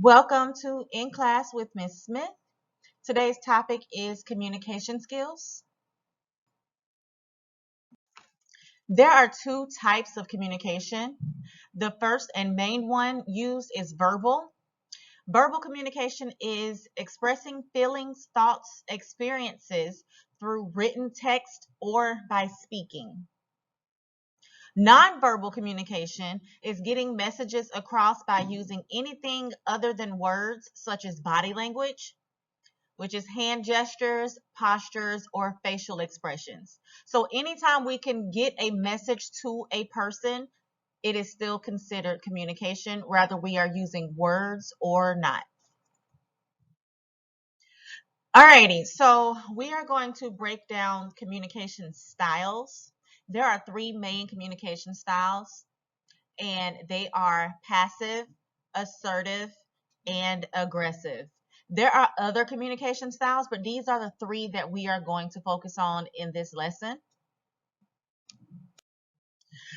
Welcome to In Class with Ms. Smith. Today's topic is communication skills. There are two types of communication. The first and main one used is verbal. Verbal communication is expressing feelings, thoughts, experiences through written text or by speaking. Nonverbal communication is getting messages across by using anything other than words, such as body language, which is hand gestures, postures, or facial expressions. So anytime we can get a message to a person, it is still considered communication, whether we are using words or not. Alrighty, so we are going to break down communication styles. There are three main communication styles, and they are passive, assertive, and aggressive. There are other communication styles, but these are the three that we are going to focus on in this lesson.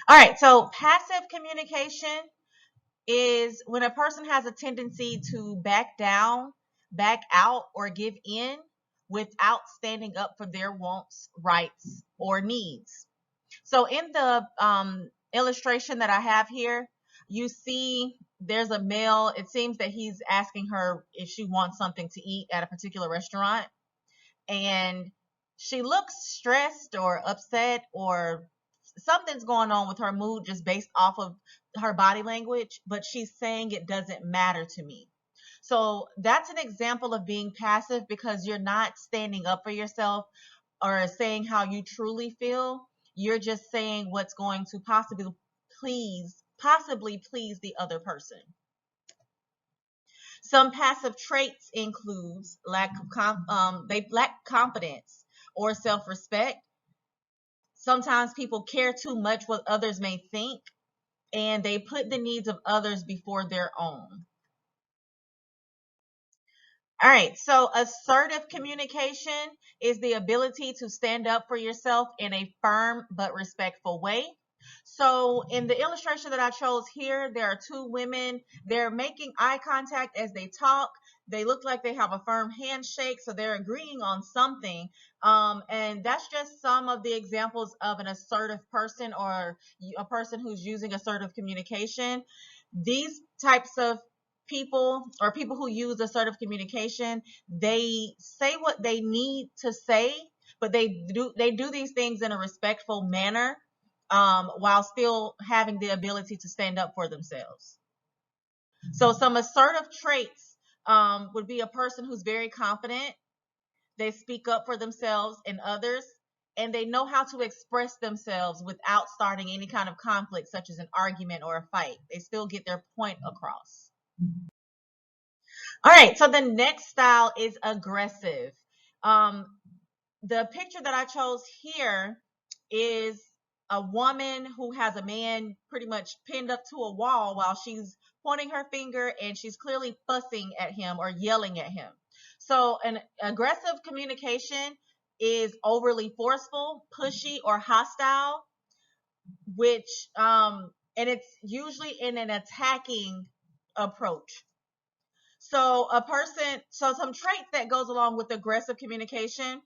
All right, so passive communication is when a person has a tendency to back down, back out, or give in without standing up for their wants, rights, or needs. So in the illustration that I have here, you see there's a male. It seems that he's asking her if she wants something to eat at a particular restaurant. And she looks stressed or upset, or something's going on with her mood just based off of her body language, but she's saying it doesn't matter to me. So that's an example of being passive because you're not standing up for yourself or saying how you truly feel. You're just saying what's going to possibly please the other person. Some passive traits includes they lack confidence or self-respect. Sometimes people care too much what others may think, and they put the needs of others before their own. All right, so assertive communication is the ability to stand up for yourself in a firm but respectful way. So in the illustration that I chose here, there are two women. They're making eye contact as they talk. They look like they have a firm handshake, so they're agreeing on something. And that's just some of the examples of an assertive person or a person who's using assertive communication. These types of people or people who use assertive communication, they say what they need to say, but they do these things in a respectful manner, while still having the ability to stand up for themselves. So some assertive traits would be a person who's very confident. They speak up for themselves and others, and they know how to express themselves without starting any kind of conflict, such as an argument or a fight. They still get their point across. All right, so the next style is aggressive. Um, the picture that I chose here is a woman who has a man pretty much pinned up to a wall while she's pointing her finger and she's clearly fussing at him or yelling at him. So an aggressive communication is overly forceful, pushy, or hostile, which and it's usually in an attacking approach. So some traits that goes along with aggressive communication: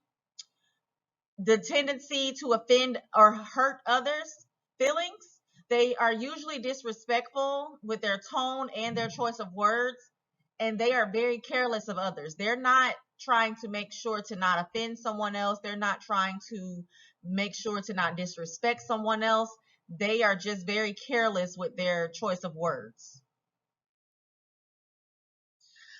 the tendency to offend or hurt others' feelings. They are usually disrespectful with their tone and their choice of words, and they are very careless of others. They're not trying to make sure to not offend someone else. They're not trying to make sure to not disrespect someone else. They are just very careless with their choice of words.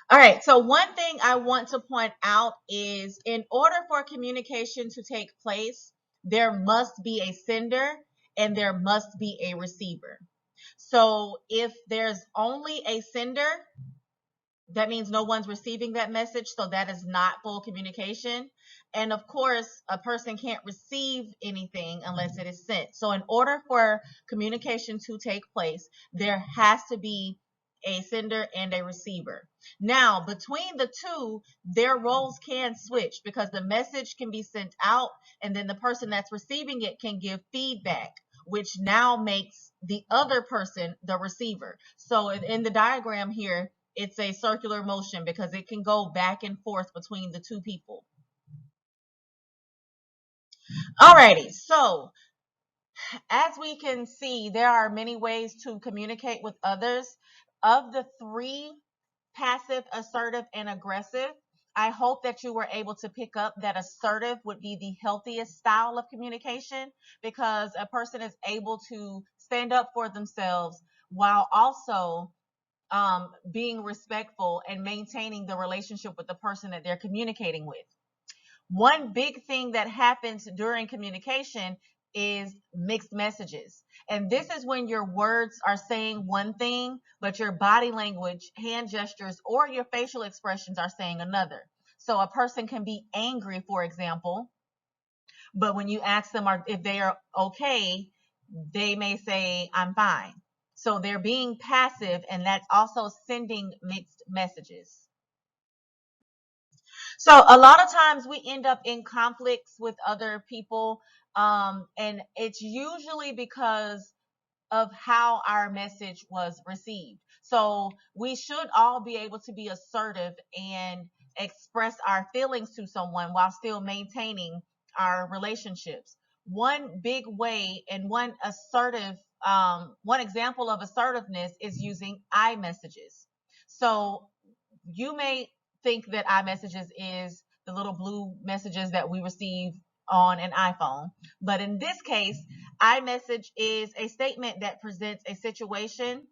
All right, so one thing I want to point out is in order for communication to take place, there must be a sender and there must be a receiver. So if there's only a sender, that means no one's receiving that message, so that is not full communication. And of course, a person can't receive anything unless it is sent. So in order for communication to take place, there has to be a sender and a receiver. Now, between the two, their roles can switch because the message can be sent out and then the person that's receiving it can give feedback, which now makes the other person the receiver. So in the diagram here, it's a circular motion because it can go back and forth between the two people. Alrighty, so as we can see, there are many ways to communicate with others. Of the three, passive, assertive, and aggressive, I hope that you were able to pick up that assertive would be the healthiest style of communication because a person is able to stand up for themselves while also being respectful and maintaining the relationship with the person that they're communicating with. One big thing that happens during communication is mixed messages. And this is when your words are saying one thing, but your body language, hand gestures, or your facial expressions are saying another. So a person can be angry, for example, but when you ask them if they are okay, they may say, I'm fine. So they're being passive, and that's also sending mixed messages. So a lot of times we end up in conflicts with other people, and it's usually because of how our message was received. So we should all be able to be assertive and express our feelings to someone while still maintaining our relationships. One big way and one example of assertiveness is using iMessages. So you may think that iMessages is the little blue messages that we receive on an iPhone. But in this case, iMessage is a statement that presents a situation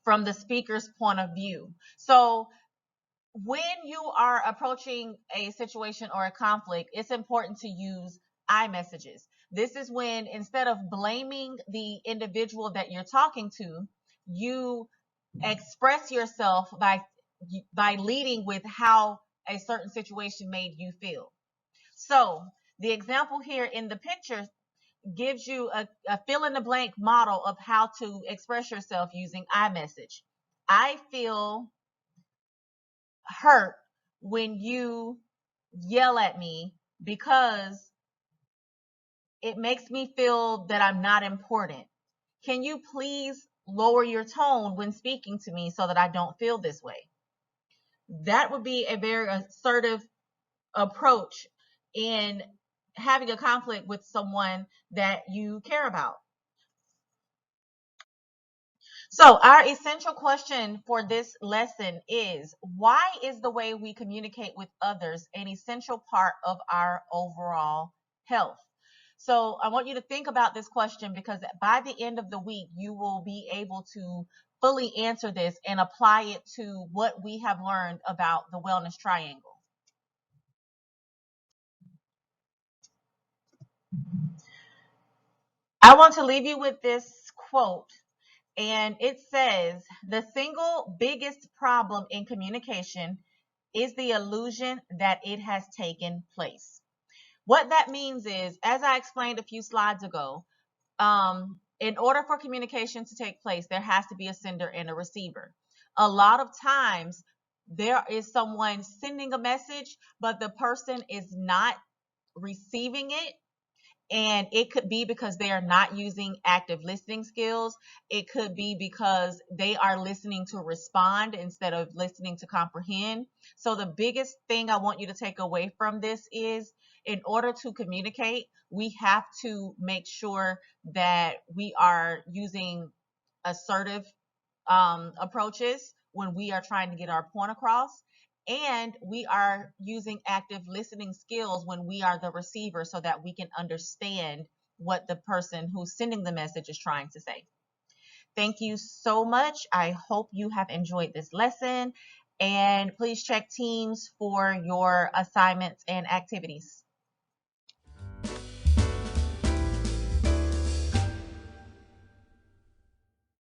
from the speaker's point of view. So when you are approaching a situation or a conflict, it's important to use iMessages. This is when instead of blaming the individual that you're talking to, you express yourself by leading with how a certain situation made you feel. So the example here in the picture gives you a fill in the blank model of how to express yourself using iMessage. I feel hurt when you yell at me because it makes me feel that I'm not important. Can you please lower your tone when speaking to me so that I don't feel this way? That would be a very assertive approach in having a conflict with someone that you care about. So, our essential question for this lesson is why is the way we communicate with others an essential part of our overall health? So, I want you to think about this question because by the end of the week, you will be able to fully answer this and apply it to what we have learned about the wellness triangle. I want to leave you with this quote, and it says, the single biggest problem in communication is the illusion that it has taken place. What that means is, as I explained a few slides ago, in order for communication to take place, there has to be a sender and a receiver. A lot of times, there is someone sending a message, but the person is not receiving it, and it could be because they are not using active listening skills. It could be because they are listening to respond instead of listening to comprehend. So the biggest thing I want you to take away from this is, in order to communicate, we have to make sure that we are using assertive approaches when we are trying to get our point across. And we are using active listening skills when we are the receiver so that we can understand what the person who's sending the message is trying to say. Thank you so much. I hope you have enjoyed this lesson. And please check Teams for your assignments and activities.